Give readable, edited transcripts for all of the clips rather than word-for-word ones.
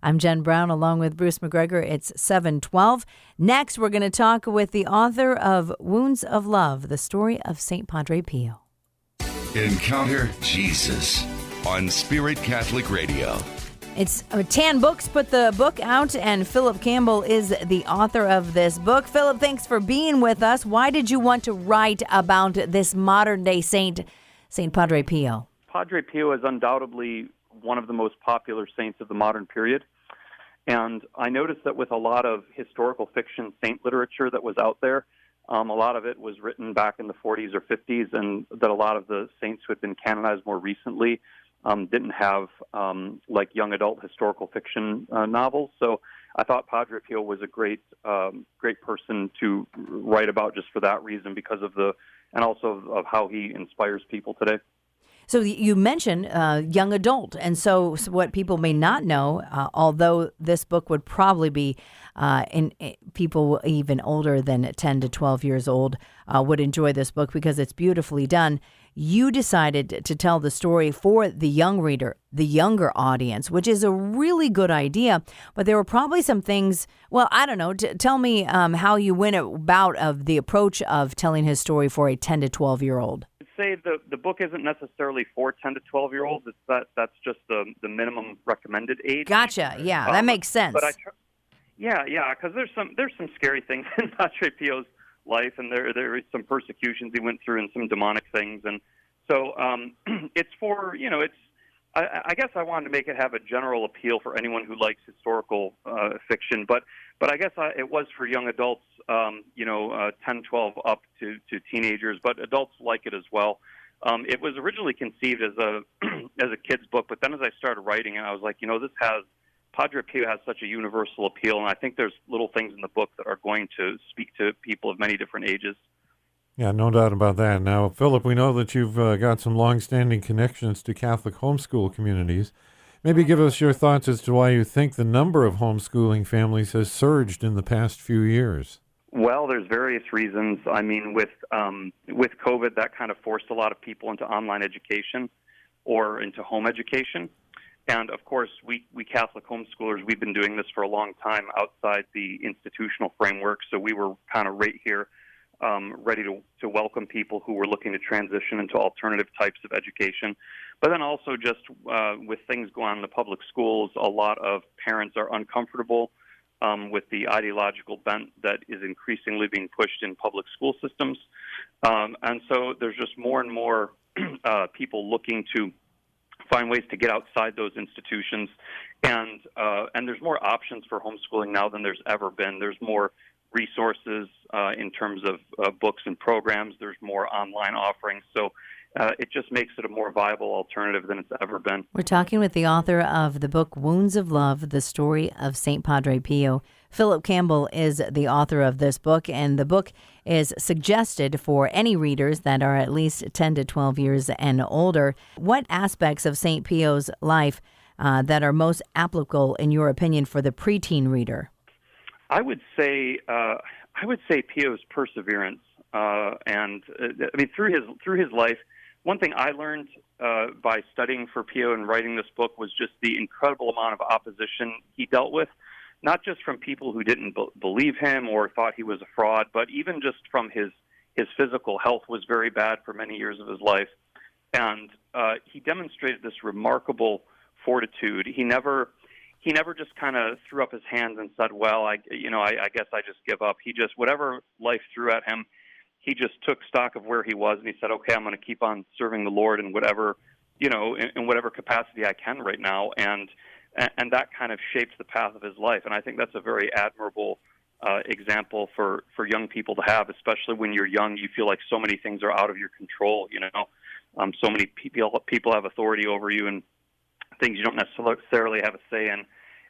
I'm Jen Brown along with Bruce McGregor. It's 7:12. Next, we're going to talk with the author of Wounds of Love, the story of St. Padre Pio. Encounter Jesus on Spirit Catholic Radio. It's Tan Books put the book out, and Philip Campbell is the author of this book. Philip, thanks for being with us. Why did you want to write about this modern-day saint, St. Padre Pio? Padre Pio is undoubtedly one of the most popular saints of the modern period. And I noticed that with a lot of historical fiction saint literature that was out there, a lot of it was written back in the 40s or 50s, and that a lot of the saints who had been canonized more recently didn't have like young adult historical fiction novels. So I thought Padre Pio was a great person to write about just for that reason, because of and also of how he inspires people today. So you mentioned young adult, and so what people may not know, although this book would probably be in people even older than 10 to 12 years old would enjoy this book because it's beautifully done. You decided to tell the story for the young reader, the younger audience, which is a really good idea. But there were probably some things, well, I don't know. Tell me how you went about of the approach of telling his story for a 10 to 12-year-old. Say the book isn't necessarily for 10 to 12-year-olds. It's that's just the minimum recommended age. Gotcha. Yeah, that makes sense. But because there's some scary things in Padre Pio's life, and there is some persecutions he went through and some demonic things, and so it's for it's. I guess I wanted to make it have a general appeal for anyone who likes historical fiction, but I guess it was for young adults, 10, 12 up to teenagers, but adults like it as well. It was originally conceived as a kid's book, but then as I started writing it, I was like, Padre Pio has such a universal appeal, and I think there's little things in the book that are going to speak to people of many different ages. Yeah, no doubt about that. Now, Philip, we know that you've got some long-standing connections to Catholic homeschool communities. Maybe give us your thoughts as to why you think the number of homeschooling families has surged in the past few years. Well, there's various reasons. I mean, with COVID, that kind of forced a lot of people into online education or into home education. And, of course, we Catholic homeschoolers, we've been doing this for a long time outside the institutional framework, so we were kind of right here ready to welcome people who were looking to transition into alternative types of education. But then also just with things going on in the public schools, a lot of parents are uncomfortable with the ideological bent that is increasingly being pushed in public school systems. And so there's just more and more people looking to find ways to get outside those institutions. And there's more options for homeschooling now than there's ever been. There's more resources in terms of books and programs. There's more online offerings. So it just makes it a more viable alternative than it's ever been. We're talking with the author of the book Wounds of Love, the story of St. Padre Pio. Philip Campbell is the author of this book, and the book is suggested for any readers that are at least 10 to 12 years and older. What aspects of St. Pio's life that are most applicable, in your opinion, for the preteen reader? I would say Pio's perseverance, and I mean through his life. One thing I learned by studying for Pio and writing this book was just the incredible amount of opposition he dealt with, not just from people who didn't believe him or thought he was a fraud, but even just from his physical health was very bad for many years of his life. And he demonstrated this remarkable fortitude. He never just kind of threw up his hands and said, well, I guess I just give up. He just, whatever life threw at him, he just took stock of where he was, and he said, okay, I'm going to keep on serving the Lord in whatever, in whatever capacity I can right now. And that kind of shaped the path of his life. And I think that's a very admirable example for young people to have, especially when you're young. You feel like so many things are out of your control, so many people have authority over you and things you don't necessarily have a say in.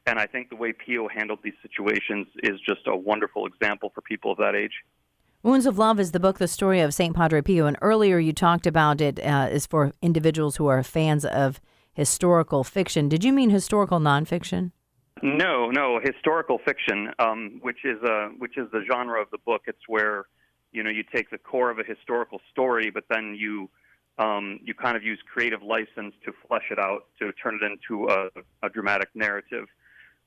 And I think the way Pio handled these situations is just a wonderful example for people of that age. Wounds of Love is the book, the story of St. Padre Pio. And earlier you talked about it is for individuals who are fans of historical fiction. Did you mean historical nonfiction? No, historical fiction, which is the genre of the book. It's where, you take the core of a historical story, but then you kind of use creative license to flesh it out, to turn it into a dramatic narrative.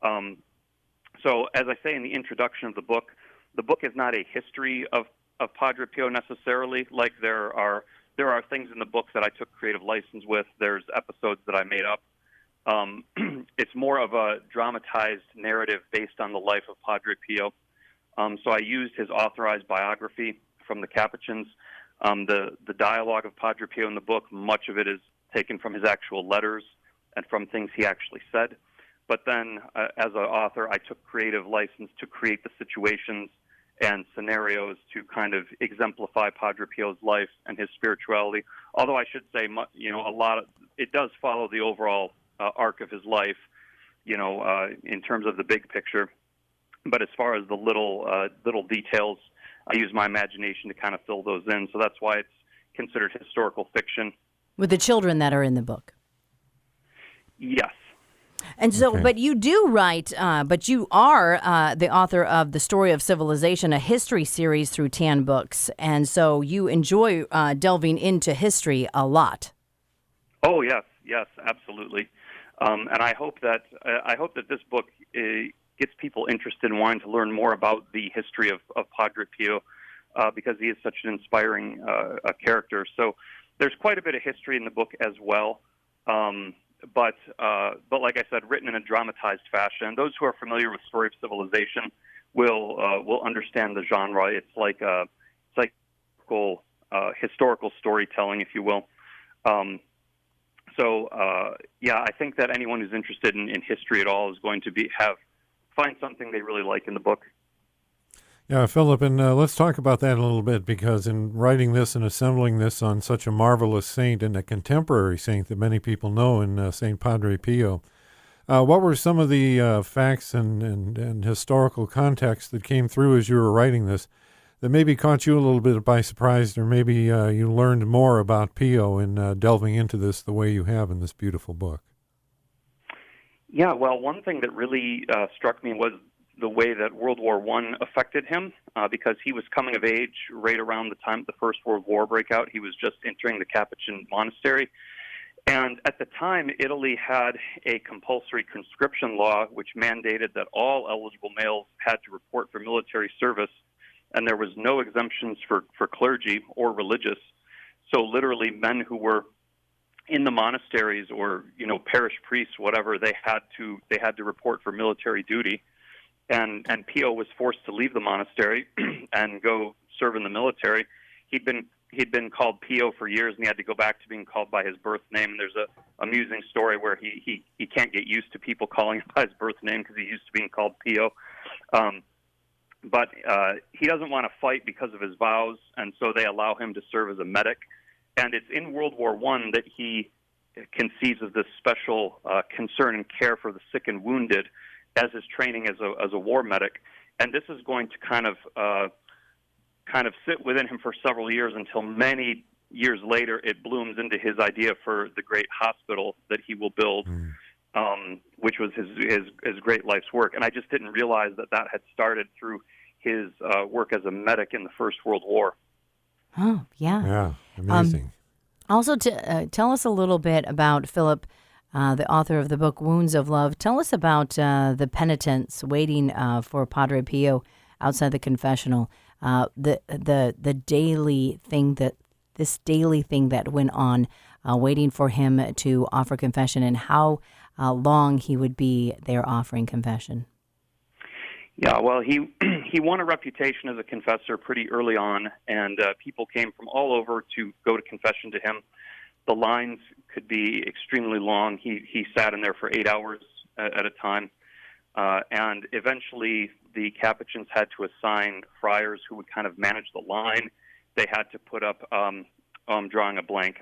So, as I say in the introduction of the book is not a history of Padre Pio necessarily. Like there are things in the book that I took creative license with. There's episodes that I made up. It's more of a dramatized narrative based on the life of Padre Pio. So I used his authorized biography from the Capuchins. The dialogue of Padre Pio in the book, much of it is taken from his actual letters and from things he actually said. But then, as an author, I took creative license to create the situations and scenarios to kind of exemplify Padre Pio's life and his spirituality. Although I should say, it does follow the overall arc of his life, in terms of the big picture. But as far as the little details, I use my imagination to kind of fill those in. So that's why it's considered historical fiction. With the children that are in the book. Yes. And so, Okay. but you do write, but you are the author of The Story of Civilization, a history series through 10 books. And so you enjoy delving into history a lot. Oh, yes, absolutely. And I hope that this book gets people interested in wanting to learn more about the history of Padre Pio, because he is such an inspiring character. So there's quite a bit of history in the book as well. But like I said, written in a dramatized fashion. Those who are familiar with Story of Civilization will understand the genre. It's like historical storytelling, if you will. I think that anyone who's interested in history at all is going to find something they really like in the book. Yeah, Philip, and let's talk about that a little bit, because in writing this and assembling this on such a marvelous saint and a contemporary saint that many people know in St. Padre Pio, what were some of the facts and historical context that came through as you were writing this that maybe caught you a little bit by surprise, or maybe you learned more about Pio in delving into this the way you have in this beautiful book? Yeah, well, one thing that really struck me was the way that World War I affected him, because he was coming of age right around the time the First World War broke out. He was just entering the Capuchin monastery. And at the time, Italy had a compulsory conscription law which mandated that all eligible males had to report for military service, and there was no exemptions for clergy or religious. So literally men who were in the monasteries or, parish priests, whatever, they had to report for military duty. And Pio was forced to leave the monastery and go serve in the military. He'd been called Pio for years, and he had to go back to being called by his birth name. And there's a amusing story where he can't get used to people calling him by his birth name because he's used to being called Pio. But he doesn't want to fight because of his vows, and so they allow him to serve as a medic. And it's in World War I that he conceives of this special concern and care for the sick and wounded as his training as a war medic. And this is going to kind of sit within him for several years until many years later it blooms into his idea for the great hospital that he will build, which was his great life's work. And I just didn't realize that had started through his work as a medic in the First World War. Oh, yeah. Yeah, amazing. Also, tell us a little bit about Philip, the author of the book Wounds of Love. Tell us about the penitents waiting for Padre Pio outside the confessional. The daily thing that went on, waiting for him to offer confession, and how long he would be there offering confession. Yeah, well, he won a reputation as a confessor pretty early on, and people came from all over to go to confession to him. The lines could be extremely long. He sat in there for 8 hours at a time, and eventually the Capuchins had to assign friars who would kind of manage the line. They had to put up, I'm drawing a blank,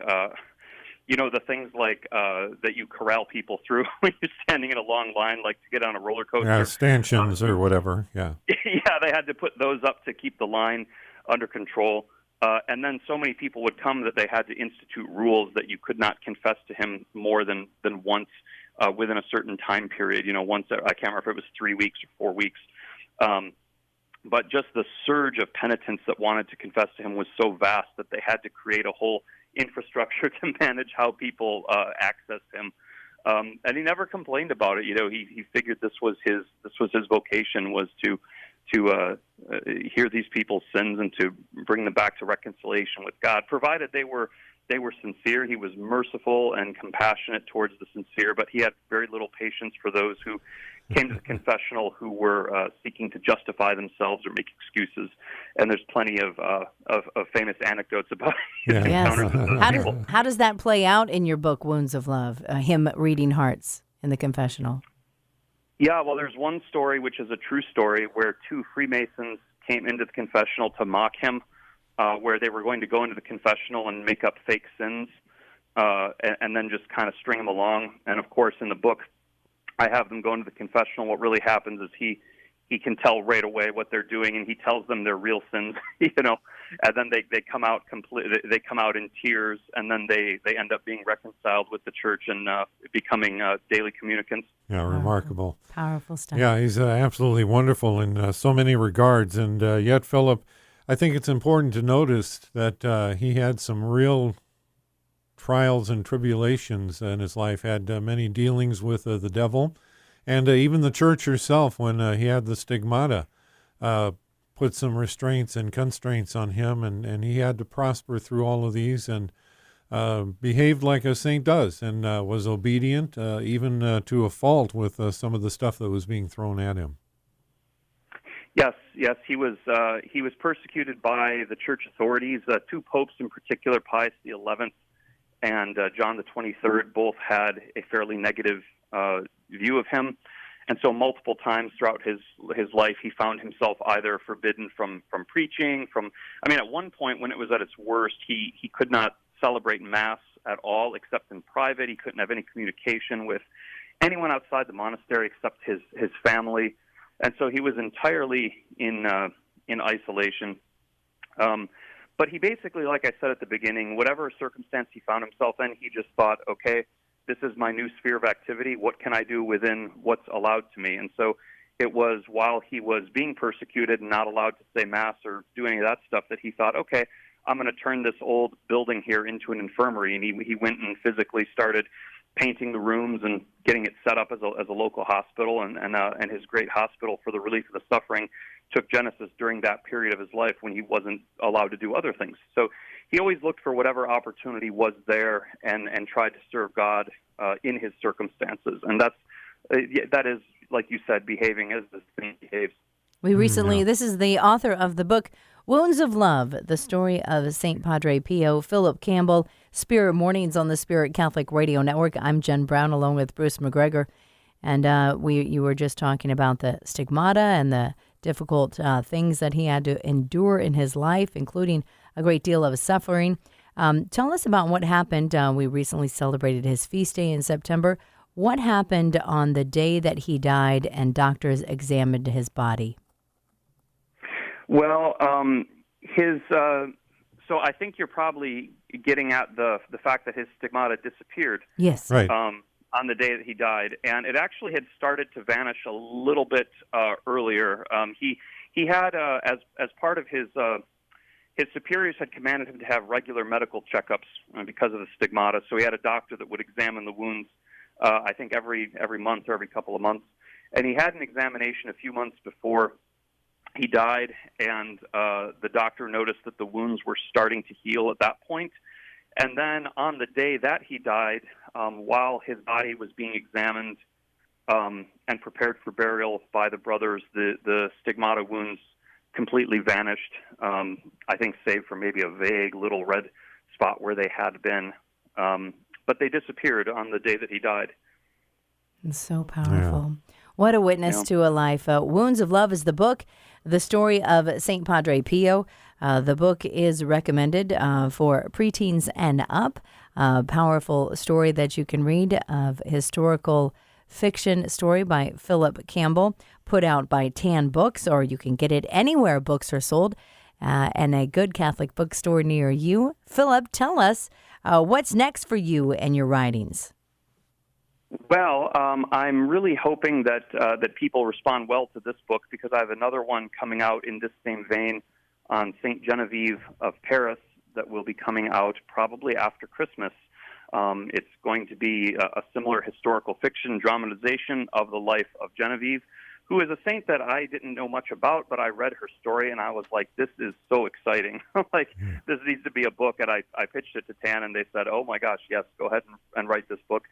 the things like that you corral people through when you're standing in a long line, like to get on a roller coaster. Yeah, stanchions or whatever, yeah. Yeah, they had to put those up to keep the line under control. And then so many people would come that they had to institute rules that you could not confess to him more than once within a certain time period. Once, I can't remember if it was 3 weeks or 4 weeks. But just the surge of penitents that wanted to confess to him was so vast that they had to create a whole infrastructure to manage how people accessed him. And he never complained about it. He figured this was his vocation, was to hear these people's sins and to bring them back to reconciliation with God, provided they were sincere. He was merciful and compassionate towards the sincere, but he had very little patience for those who came to the confessional who were seeking to justify themselves or make excuses. And there's plenty of famous anecdotes about his encounters with those people. How does that play out in your book, Wounds of Love, him reading hearts in the confessional? Yeah, well, there's one story, which is a true story, where two Freemasons came into the confessional to mock him, where they were going to go into the confessional and make up fake sins, and then just kind of string them along. And, of course, in the book, I have them go into the confessional. What really happens is he can tell right away what they're doing, and he tells them their real sins, and then they come out they come out in tears, and then they end up being reconciled with the church and becoming daily communicants. Yeah, remarkable. Powerful stuff. Yeah, he's absolutely wonderful in so many regards, and yet, Philip, I think it's important to notice that he had some real trials and tribulations in his life, had many dealings with the devil, and even the church herself, when he had the stigmata, put some restraints and constraints on him, and he had to prosper through all of these, and behaved like a saint does, and was obedient, even to a fault with some of the stuff that was being thrown at him. Yes, he was persecuted by the church authorities. Two popes in particular, Pius XI and John the 23rd, both had a fairly negative view of him, and so multiple times throughout his life, he found himself either forbidden from preaching. At one point when it was at its worst, he could not celebrate Mass at all except in private. He couldn't have any communication with anyone outside the monastery except his family. And so he was entirely in isolation. But he basically, like I said at the beginning, whatever circumstance he found himself in, he just thought, okay, this is my new sphere of activity. What can I do within what's allowed to me? And so it was while he was being persecuted and not allowed to say Mass or do any of that stuff that he thought, okay, I'm going to turn this old building here into an infirmary. And he went and physically started painting the rooms and getting it set up as a local hospital, and his great hospital for the relief of the suffering took genesis during that period of his life when he wasn't allowed to do other things. So he always looked for whatever opportunity was there and tried to serve God in his circumstances, and that is, like you said, behaving as the saint behaves. We recently, this is the author of the book, Wounds of Love, the story of St. Padre Pio, Philip Campbell, Spirit Mornings on the Spirit Catholic Radio Network. I'm Jen Brown along with Bruce McGregor. And you were just talking about the stigmata and the difficult things that he had to endure in his life, including a great deal of suffering. Tell us about what happened. We recently celebrated his feast day in September. What happened on the day that he died and doctors examined his body? Well, so I think you're probably getting at the fact that his stigmata disappeared. Yes. Right. On the day that he died, and it actually had started to vanish a little bit earlier. He had, as part of his superiors had commanded him to have regular medical checkups because of the stigmata. So he had a doctor that would examine the wounds, I think every month or every couple of months. And he had an examination a few months before he died, and the doctor noticed that the wounds were starting to heal at that point. And then on the day that he died, while his body was being examined and prepared for burial by the brothers, the stigmata wounds completely vanished, I think save for maybe a vague little red spot where they had been. But they disappeared on the day that he died. It's so powerful. Yeah. What a witness to a life. Wounds of Love is the book, the story of St. Padre Pio. The book is recommended for preteens and up. Powerful story that you can read of historical fiction story by Philip Campbell, put out by Tan Books, or you can get it anywhere books are sold, and a good Catholic bookstore near you. Philip, tell us what's next for you and your writings. Well, I'm really hoping that people respond well to this book, because I have another one coming out in this same vein on Saint Genevieve of Paris that will be coming out probably after Christmas. It's going to be a similar historical fiction dramatization of the life of Genevieve, who is a saint that I didn't know much about, but I read her story and I was like, this is so exciting. Like, this needs to be a book. And I pitched it to TAN and they said, oh my gosh, yes, go ahead and write this book.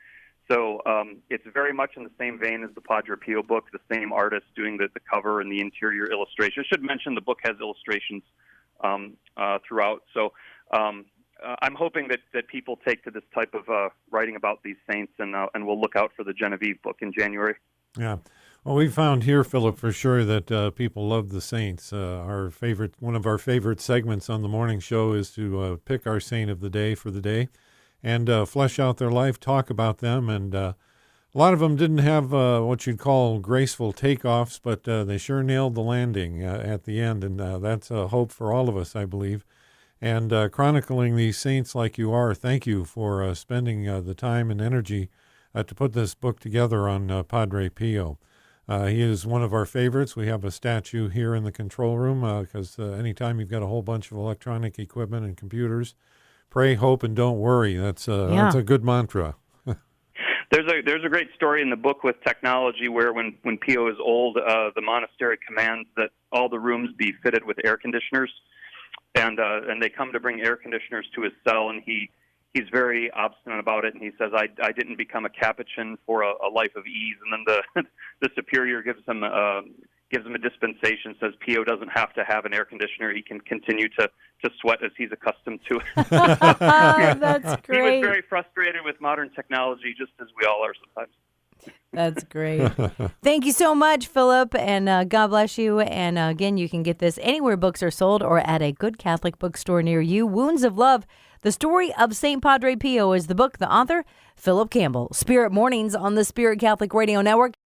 So it's very much in the same vein as the Padre Pio book, the same artist doing the cover and the interior illustration. I should mention the book has illustrations throughout. So I'm hoping that people take to this type of writing about these saints, and we'll look out for the Genevieve book in January. Yeah. Well, we found here, Philip, for sure that people love the saints. One of our favorite segments on the morning show is to pick our saint of the day for the day and flesh out their life, talk about them. And a lot of them didn't have what you'd call graceful takeoffs, but they sure nailed the landing at the end. And that's a hope for all of us, I believe. And chronicling these saints like you are, thank you for spending the time and energy to put this book together on Padre Pio. He is one of our favorites. We have a statue here in the control room because anytime you've got a whole bunch of electronic equipment and computers, pray, hope, and don't worry. That's a good mantra. There's a great story in the book with technology where when Pio is old, the monastery commands that all the rooms be fitted with air conditioners, and they come to bring air conditioners to his cell, and he's very obstinate about it, and he says, I didn't become a Capuchin for a life of ease. And then the superior gives him a dispensation, says Pio doesn't have to have an air conditioner. He can continue to sweat as he's accustomed to it. That's great. He was very frustrated with modern technology, just as we all are sometimes. That's great. Thank you so much, Philip, and God bless you. And again, you can get this anywhere books are sold or at a good Catholic bookstore near you. Wounds of Love, the story of St. Padre Pio is the book. The author, Philip Campbell. Spirit Mornings on the Spirit Catholic Radio Network.